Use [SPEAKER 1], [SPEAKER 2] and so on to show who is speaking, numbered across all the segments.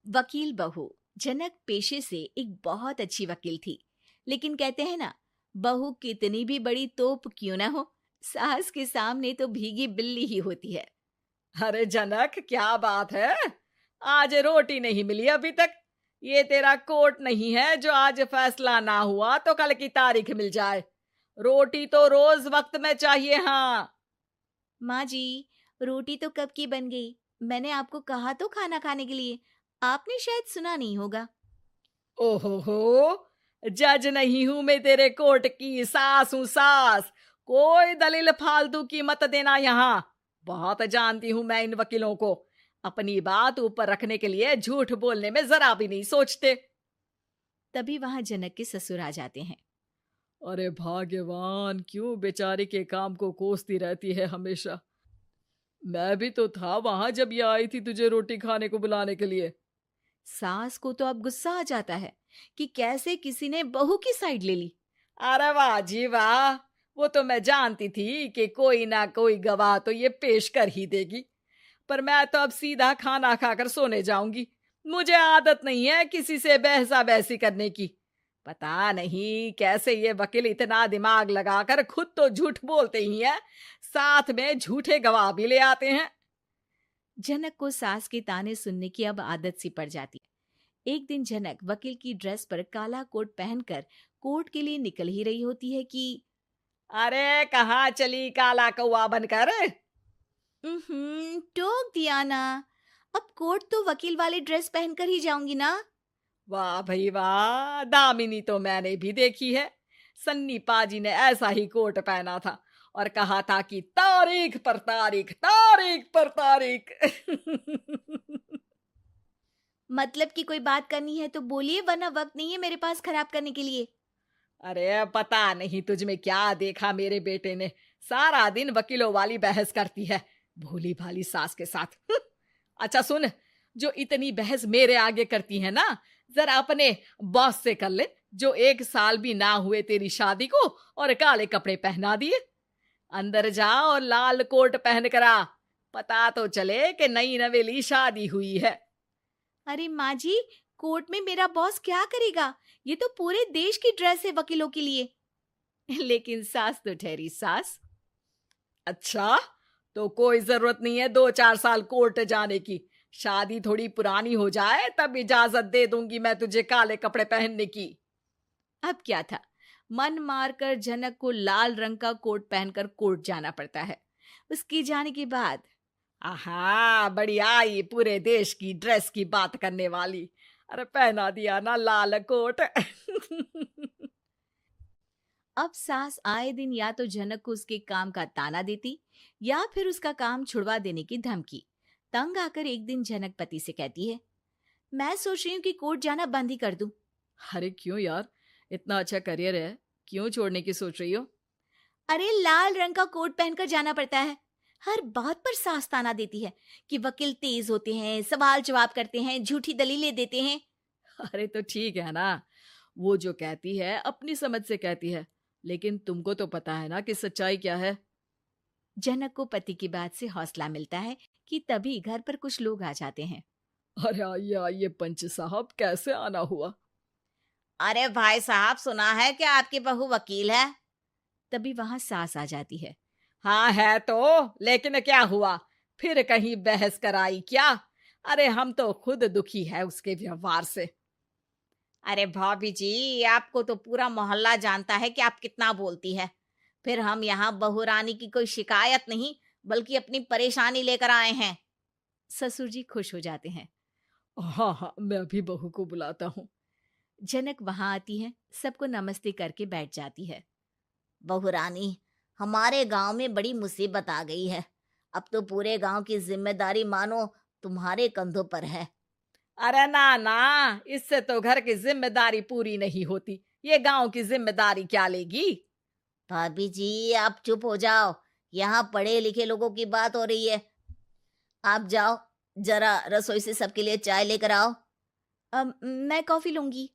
[SPEAKER 1] वकील बहू। जनक पेशे से एक बहुत अच्छी वकील थी, लेकिन कहते हैं ना, बहू कितनी भी बड़ी तोप क्यों ना हो, सास के सामने तो भीगी बिल्ली ही होती है।
[SPEAKER 2] अरे जनक, क्या बात है। आज रोटी नहीं मिली अभी तक। ये तेरा कोर्ट नहीं है जो आज फैसला ना हुआ तो कल की तारीख मिल जाए। रोटी तो रोज वक्त में चाहिए। हाँ।
[SPEAKER 1] माँ जी, रोटी तो कब की बन गई। मैंने आपको कहा तो खाना खाने के लिए, आपने शायद सुना नहीं होगा।
[SPEAKER 2] ओहो हो, जज नहीं हूं मैं तेरे कोर्ट की, सास हूं सास। कोई दलील फालतू की मत देना यहाँ। बहुत जानती हूं मैं इन वकीलों को। अपनी बात ऊपर रखने के लिए झूठ बोलने में जरा भी नहीं सोचते।
[SPEAKER 1] तभी वहां जनक के ससुर आ जाते हैं।
[SPEAKER 2] अरे भाग्यवान, क्यों बेचारी के काम को कोसती रहती है हमेशा। मैं भी तो था वहां जब ये आई थी तुझे रोटी खाने को बुलाने के लिए।
[SPEAKER 1] सास को तो अब गुस्सा आ जाता है कि कैसे किसी ने बहू की साइड ले ली।
[SPEAKER 2] अरे वाह जी वाह। वो तो मैं जानती थी कि कोई ना कोई गवाह तो ये पेश कर ही देगी। पर मैं तो अब सीधा खाना खाकर सोने जाऊंगी। मुझे आदत नहीं है किसी से बहसा बहसी करने की। पता नहीं कैसे ये वकील इतना दिमाग लगाकर खुद तो झूठ बोलते ही हैं, साथ में झूठे गवाह भी ले आते हैं।
[SPEAKER 1] जनक को सास के ताने सुनने की अब आदत सी पड़ जाती है। एक दिन जनक वकील की ड्रेस पर काला कोट पहनकर कोर्ट के लिए निकल ही रही होती है कि
[SPEAKER 2] अरे कहाँ चली काला कौवा बनकर।
[SPEAKER 1] टोक दिया ना। अब कोर्ट तो वकील वाली ड्रेस पहनकर ही जाऊंगी ना।
[SPEAKER 2] वाह भाई वाह, दामिनी तो मैंने भी देखी है। सन्नी पाजी ने ऐसा ही कोट पहना था और कहा था कि तारीख पर तारीख, तारीख पर तारीख।
[SPEAKER 1] मतलब कि कोई बात करनी है तो बोलिए, वरना वक्त नहीं है मेरे पास खराब करने के लिए।
[SPEAKER 2] अरे पता नहीं तुझ में क्या देखा मेरे बेटे ने, सारा दिन वकीलों वाली बहस करती है, भोली भाली सास के साथ। अच्छा सुन, जो इतनी बहस मेरे आगे करती है ना, जरा अपने बॉस से कर ले, जो 1 साल भी ना हुए तेरी शादी को और काले कपड़े पहना दिए। अंदर जा और लाल कोट पहन कर आ, पता तो चले कि नई नवेली शादी हुई है।
[SPEAKER 1] अरे माँ जी, कोर्ट में मेरा बॉस क्या करेगा? ये तो पूरे देश की ड्रेस है वकीलों के लिए। लेकिन सास तो ठहरी सास।
[SPEAKER 2] अच्छा, तो कोई जरूरत नहीं है 2-4 साल कोर्ट जाने की। शादी थोड़ी पुरानी हो जाए तब इजाजत दे दूंगी मैं तुझे काले कपड़े पहनने की।
[SPEAKER 1] अब क्या था, मन मारकर जनक को लाल रंग का कोट पहनकर कोर्ट जाना पड़ता है। उसके जाने के बाद
[SPEAKER 2] आहा, बढ़िया, ये पूरे देश की ड्रेस की बात करने वाली। अरे पहना दिया ना लाल कोट।
[SPEAKER 1] अब सास आए दिन या तो जनक को उसके काम का ताना देती, या फिर उसका काम छुड़वा देने की धमकी। तंग आकर एक दिन जनक पति से कहती है, मैं सोच रही हूँ कि कोर्ट जाना बंद ही कर दूं।
[SPEAKER 2] अरे क्यों यार, इतना अच्छा करियर है, क्यों छोड़ने की सोच रही हो?
[SPEAKER 1] अरे लाल रंग का कोट पहनकर जाना पड़ता है। हर बात पर सास ताना देती है कि वकील तेज होते हैं, सवाल जवाब करते हैं, झूठी दलीलें देते हैं।
[SPEAKER 2] अरे तो ठीक है ना, वो जो कहती है अपनी समझ से कहती है, लेकिन तुमको तो पता है ना कि सच्चाई क्या है।
[SPEAKER 1] जनक को पति की बात से हौसला मिलता है कि तभी घर पर कुछ लोग आ जाते हैं।
[SPEAKER 2] अरे आइए पंच साहब, कैसे आना हुआ?
[SPEAKER 1] अरे भाई साहब, सुना है कि आपकी बहू वकील है। तभी वहां सास आ जाती है।
[SPEAKER 2] हाँ है तो, लेकिन क्या हुआ? फिर कहीं बहस कराई क्या? अरे हम तो खुद दुखी है उसके व्यवहार से।
[SPEAKER 1] अरे भाभी जी, आपको तो पूरा मोहल्ला जानता है कि आप कितना बोलती है। फिर हम यहाँ बहू रानी की कोई शिकायत नहीं, बल्कि अपनी परेशानी लेकर आए हैं। ससुर जी खुश हो जाते हैं।
[SPEAKER 2] हाँ हाँ, मैं अभी बहू को बुलाता हूँ।
[SPEAKER 1] जनक वहां आती है, सबको नमस्ते करके बैठ जाती है। बहू रानी, हमारे गांव में बड़ी मुसीबत आ गई है। अब तो पूरे गांव की जिम्मेदारी मानो तुम्हारे कंधों पर है।
[SPEAKER 2] अरे ना ना, इससे तो घर की जिम्मेदारी पूरी नहीं होती, ये गांव की जिम्मेदारी क्या लेगी?
[SPEAKER 1] भाभी जी, आप चुप हो जाओ। यहाँ पढ़े लिखे लोगों की बात हो रही है। आप जाओ, जरा रसोई से सबके लिए चाय लेकर आओ। मैं कॉफी लूंगी।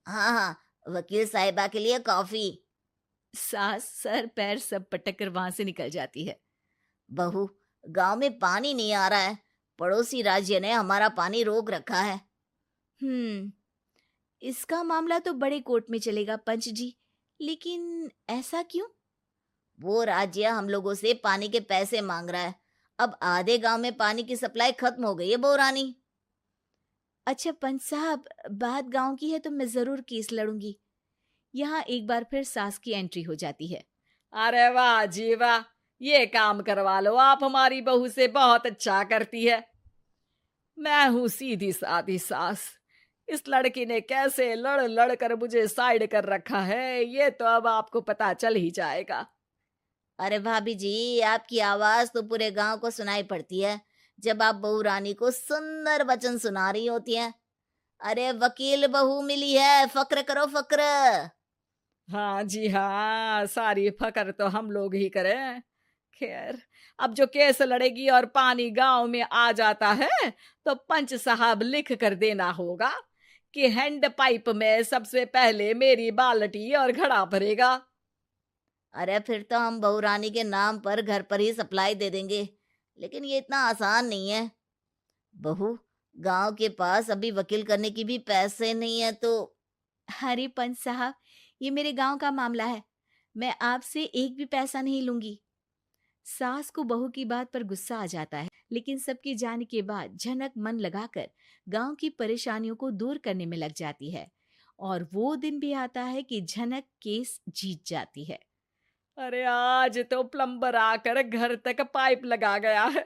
[SPEAKER 1] हाँ हाँ, वकील साहिबा के लिए कॉफी। सास सर पैर सब पटक कर वहां से निकल जाती है। बहू, गांव में पानी नहीं आ रहा है, पड़ोसी राज्य ने हमारा पानी रोक रखा है।
[SPEAKER 3] इसका मामला तो बड़े कोर्ट में चलेगा पंच जी, लेकिन ऐसा क्यों?
[SPEAKER 1] वो राज्य हम लोगों से पानी के पैसे मांग रहा है। अब आधे गांव में पानी की सप्लाई खत्म हो गई है बहुरानी।
[SPEAKER 3] अच्छा पंच साहब, बात गांव की है तो मैं जरूर केस लड़ूंगी। यहाँ एक बार फिर सास की एंट्री हो जाती है।
[SPEAKER 2] अरे वाह जी वाह, ये काम करवा लो, आप हमारी बहू से बहुत अच्छा करती है। मैं हूं सीधी सादी सास। इस लड़की ने कैसे लड़ लड़ कर मुझे साइड कर रखा है, ये तो अब आपको पता चल ही जाएगा।
[SPEAKER 1] अरे भाभी जी, आपकी आवाज तो पूरे गांव को सुनाई पड़ती है जब आप बहू रानी को सुंदर वचन सुना रही होती हैं। अरे वकील बहू मिली है, फक्र करो फक्र।
[SPEAKER 2] हाँ जी हाँ, सारी फकर तो हम लोग ही करें। खैर, अब जो केस लड़ेगी और पानी गांव में आ जाता है तो पंच साहब लिख कर देना होगा कि हैंड पाइप में सबसे पहले मेरी बाल्टी और घड़ा भरेगा।
[SPEAKER 1] अरे फिर तो हम बहू रानी के नाम पर घर पर ही सप्लाई दे देंगे, लेकिन ये इतना आसान नहीं है। बहू, गांव के पास अभी वकील करने की भी पैसे नहीं है तो।
[SPEAKER 3] अरे पंच साहब, ये मेरे गांव का मामला है, मैं आपसे एक भी पैसा नहीं लूंगी। सास को बहू की बात पर गुस्सा आ जाता है, लेकिन सबके जाने के बाद झनक मन लगाकर गांव की परेशानियों को दूर करने में लग जाती है। और वो दिन भी आता है कि झनक केस जीत जाती है।
[SPEAKER 2] अरे आज तो प्लम्बर आकर घर तक पाइप लगा गया है।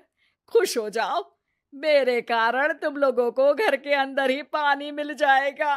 [SPEAKER 2] खुश हो जाओ, मेरे कारण तुम लोगों को घर के अंदर ही पानी मिल जाएगा।